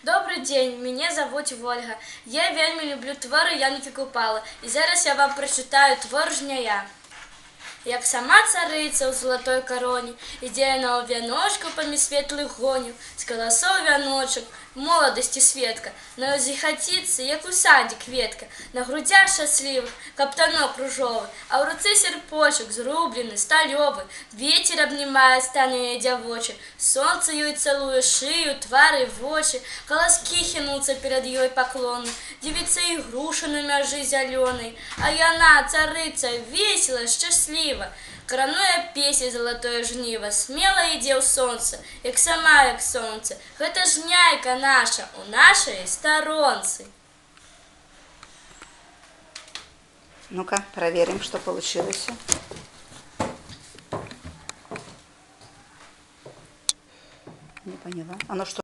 Добрый день, меня зовут Ольга. Я вельми люблю твори Янки Купала. І зараз я вам прочитаю твор Жняя. Як сама цариця у золотой короні, іде на ов'яночку поміж світлих гонів, з колосов вяночок, молодості Светка, на озі хатіці, як у саді кветка, на грудях щасливих, каптанок ружовий, а в руці серпочок, зрублений, стальовий, ветер обнімає стане дявоче, сонце їй цілує шию, твари в очі, колоски хинуться перед її поклоном, дивиться і груша на мяжі зеленой, а яна, цариця, весела, щаслива, коронує песень золотое жниво, смело йде у сонце, як сама, як сонце. Гэта жняйка наша у нашей сторонце. Ну-ка, проверим, что получилось. Не поняла. Оно что?